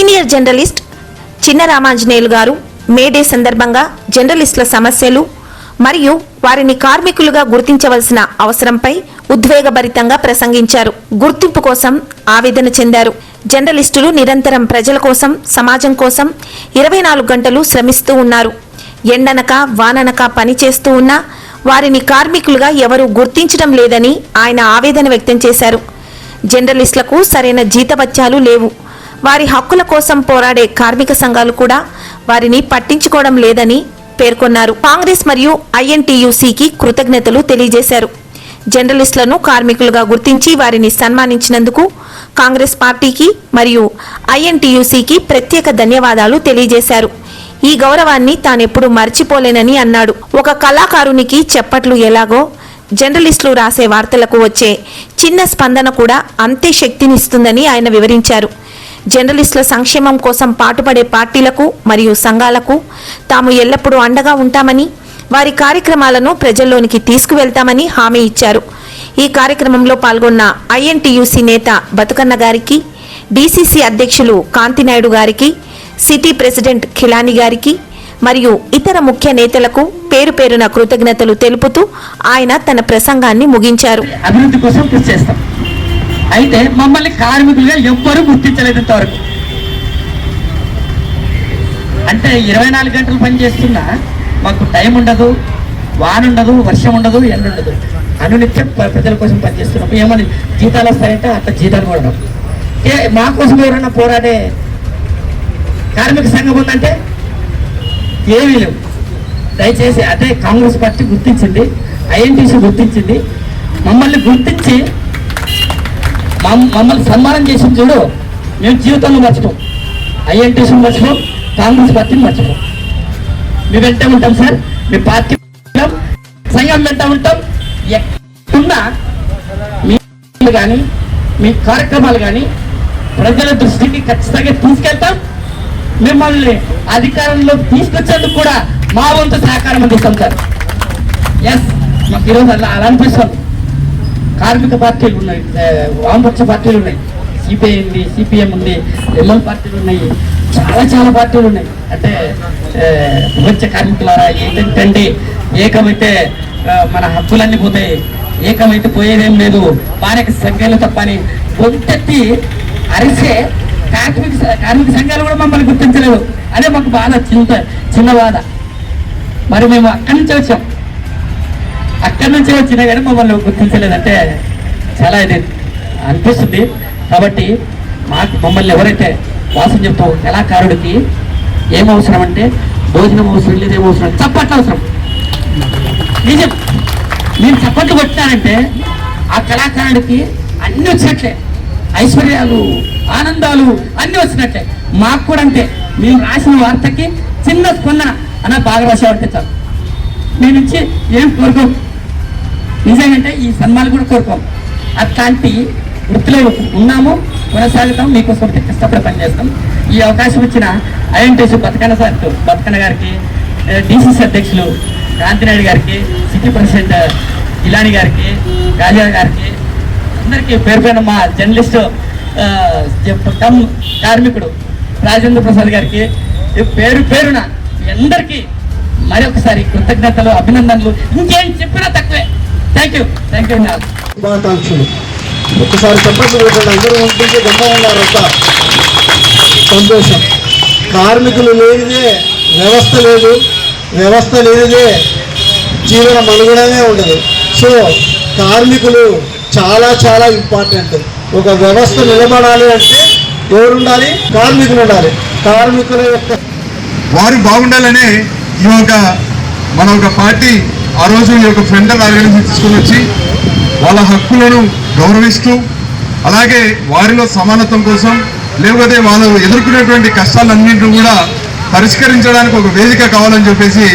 Senior journalist చిన్న రామాంజనేయులు గారు May Day సందర్భంగా జర్నలిస్టుల సమస్యలు మరియు వారిని కార్మికులుగా గుర్తించవలసిన అవసరంపై ఉద్వేగభరితంగా ప్రసంగించారు. గుర్తింపు కోసం ఆవేదన చెందారు. జర్నలిస్టులు నిరంతరం ప్రజల కోసం, సమాజం కోసం 24 గంటలు శ్రమిస్తూ ఉన్నారు. ఎండనక వాననక పనిచేస్తూ ఉన్నా వారిని కార్మికులుగా ఎవరూ గుర్తించడం లేదని ఆయన ఆవేదన వ్యక్తం చేశారు. జర్నలిస్టులకు సరైన జీతభత్యాలు లేవు. వారి హక్కుల కోసం పోరాడే కార్మిక సంఘాలు కూడా వారిని పట్టించుకోవడం లేదని పేర్కొన్నారు. కాంగ్రెస్ మరియు ఐఎన్టీయూసీకి కృతజ్ఞతలు తెలియజేశారు. జర్నలిస్టులను కార్మికులుగా గుర్తించి వారిని సన్మానించినందుకు కాంగ్రెస్ పార్టీకి మరియు ఐఎన్టీయూసీకి ప్రత్యేక ధన్యవాదాలు తెలియజేశారు. ఈ గౌరవాన్ని తానెప్పుడు మర్చిపోలేనని అన్నాడు. ఒక కళాకారునికి చెప్పట్లు ఎలాగో జర్నలిస్టులు రాసే వార్తలకు వచ్చే చిన్న స్పందన కూడా అంతే శక్తినిస్తుందని ఆయన వివరించారు. జర్నలిస్టుల సంక్షేమం కోసం పాటుపడే పార్టీలకు మరియు సంఘాలకు తాము ఎల్లప్పుడూ అండగా ఉంటామని, వారి కార్యక్రమాలను ప్రజల్లోనికి తీసుకువెళ్తామని హామీ ఇచ్చారు. ఈ కార్యక్రమంలో పాల్గొన్న ఐఎన్టీయూసీ నేత బతుకన్న గారికి, డీసీసీ అధ్యక్షులు కాంతినాయుడు గారికి, సిటీ ప్రెసిడెంట్ ఖిలాని గారికి మరియు ఇతర ముఖ్య నేతలకు పేరు పేరున కృతజ్ఞతలు తెలుపుతూ ఆయన తన ప్రసంగాన్ని ముగించారు. అభివృద్ధి కోసం కృషి చేస్తాం. అయితే మమ్మల్ని కార్మికులుగా ఎవ్వరూ గుర్తించలేదు ఇంతవరకు. అంటే 24 గంటలు పనిచేస్తున్నా మాకు టైం ఉండదు, వాన ఉండదు, వర్షం ఉండదు, ఎండ ఉండదు. అనునిత్యం ప్రజల కోసం పనిచేస్తున్నాం. ఏమని జీతాలు వస్తాయంటే అంత జీతాలు కూడా మా కోసం ఎవరైనా పోరాడే కార్మిక సంఘం ఉందంటే ఏమీ లేవు. దయచేసి అదే కాంగ్రెస్ పార్టీ గుర్తించింది, ఐఎన్టీసీ గుర్తించింది. మమ్మల్ని గుర్తించి మమ్మల్ని సన్మానం చేసింది చూడు, మేము జీవితంలో మర్చిపోం. ఐఎన్టీసీ మర్చిపోం, కాంగ్రెస్ పార్టీని మర్చిపోం. మీ వెంట ఉంటాం సార్, మీ పార్టీ సంఘం వెంట ఉంటాం. ఎక్కడున్నా మీ కానీ మీ కార్యక్రమాలు కానీ ప్రజల దృష్టికి ఖచ్చితంగా తీసుకెళ్తాం. మిమ్మల్ని అధికారంలో తీసుకొచ్చేందుకు కూడా మా వంతు సహకారం అందిస్తాం సార్. ఎస్, మాకు ఈరోజు అలా అనిపిస్తుంది. కార్మిక పార్టీలు ఉన్నాయి, వామపక్ష పార్టీలు ఉన్నాయి, సిపిఐ ఉంది, సిపిఎం ఉంది, ఎంఎల్ పార్టీలు ఉన్నాయి, చాలా పార్టీలు ఉన్నాయి. అంటే ప్రపంచ కార్మికులారా ఏంటంటే ఏకమైతే మన హక్కులన్నీ పోతాయి, ఏకమైతే పోయేదేం లేదు, మానక సంఖ్యలు తప్పని పొంతెత్తి అరిసే కార్మిక సంఘాలు కూడా మమ్మల్ని గుర్తించలేదు. అదే మాకు బాధ, చిన్న బాధ. మరి మేము అక్కడి నుంచే వచ్చాం, అక్కడి నుంచే వచ్చినా కానీ మమ్మల్ని గుర్తించలేదంటే చాలా ఇది అనిపిస్తుంది. కాబట్టి మమ్మల్ని ఎవరైతే వాసం చెప్తూ కళాకారుడికి ఏం అవసరం అంటే భోజనం అవసరం లేదు, ఏమవసరం చప్పట్లు అవసరం. నిజం, నేను చప్పట్లు కొట్టానంటే ఆ కళాకారుడికి అన్ని వచ్చినట్లే, ఐశ్వర్యాలు, ఆనందాలు అన్ని వచ్చినట్లే. మాకు కూడా అంతే. మేము రాసిన వార్తకి చిన్న స్పందన అన్న బాగా రాసామంటే చాలు. మీ నుంచి ఏం కోరుకోం, నిజంగా ఈ సన్మానం కూడా కోరుకోం. అట్లాంటి వృత్తిలో ఉన్నాము, కొనసాగుతాం, మీకోసం కష్టపడి పనిచేస్తాం. ఈ అవకాశం ఇచ్చిన ఐఎన్టీసీ బతుకన్న గారికి, డీసీసీ అధ్యక్షులు కాంతినాయుడు గారికి, సిటీ ప్రెసిడెంట్ ఇలాని గారికి, రాజా గారికి, అందరికీ పేరు పైన మా జర్నలిస్టు కార్మికుడు రాజేంద్ర ప్రసాద్ గారికి పేరు పేరున అందరికీ మరొకసారి కృతజ్ఞతలు, అభినందనలు. ఇంకేం చెప్పినా తక్కువే. Thank you. శుభాకాంక్షలు. ఒకసారి చెప్పండి, అందరూ ఉంటుంటే గమ్మ ఉన్నారంతా సంతోషం. కార్మికులు లేనిదే వ్యవస్థ లేదు, వ్యవస్థ లేనిదే జీవన మనుగడనే ఉండదు. సో కార్మికులు చాలా ఇంపార్టెంట్. ఒక వ్యవస్థ నిలబడాలి అంటే ఎవరు ఉండాలి? కార్మికులు ఉండాలి. కార్మికుల యొక్క వారు బాగుండాలనే మన ఒక పార్టీ ఆ రోజు ఈ యొక్క ఫ్రంటల్ ఆర్గనైజేషన్ తీసుకుని వచ్చి వాళ్ళ హక్కులను గౌరవిస్తూ, అలాగే వారిలో సమానత్వం కోసం, లేకపోతే వాళ్ళు ఎదుర్కొనేటువంటి కష్టాలన్నింటినీ కూడా పరిష్కరించడానికి ఒక వేదిక కావాలని చెప్పేసి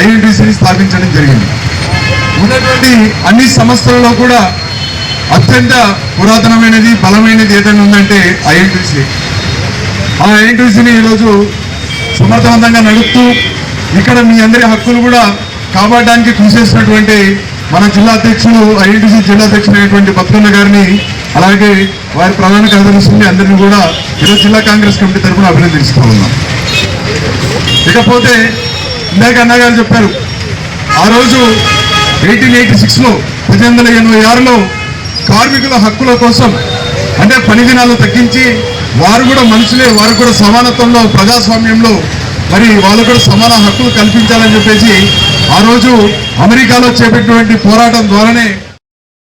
ఐఎన్టీసీని స్థాపించడం జరిగింది. ఉన్నటువంటి అన్ని సంస్థలలో కూడా అత్యంత పురాతనమైనది, బలమైనది ఏదైనా ఉందంటే ఐఎన్టీసీ. ఆ ఐఎన్టీసీని ఈరోజు సమర్థవంతంగా నడుపుతూ ఇక్కడ మీ అందరి హక్కులు కూడా కాపాడడానికి కృషి చేసినటువంటి మన జిల్లా అధ్యక్షులు ఐఎన్టీసీ జిల్లా అధ్యక్షుడు అయినటువంటి బతుకన్న గారిని అలాగే వారి ప్రధాన కార్యదర్శిని అందరినీ కూడా ఈరోజు జిల్లా కాంగ్రెస్ కమిటీ తరఫున అభినందిస్తూ ఉన్నాం. ఇకపోతే ఇందాక అన్నగారు చెప్పారు, ఆ రోజు 1886లో 1886లో కార్మికుల హక్కుల కోసం అంటే పని దినాలు తగ్గించి వారు కూడా మనుషులే, వారు కూడా సమానత్వంలో ప్రజాస్వామ్యంలో మరి వాళ్ళు కూడా సమాన హక్కులు కల్పించాలని చెప్పేసి ఆ రోజు అమెరికాలో చేపట్టినటువంటి పోరాటం ద్వారానే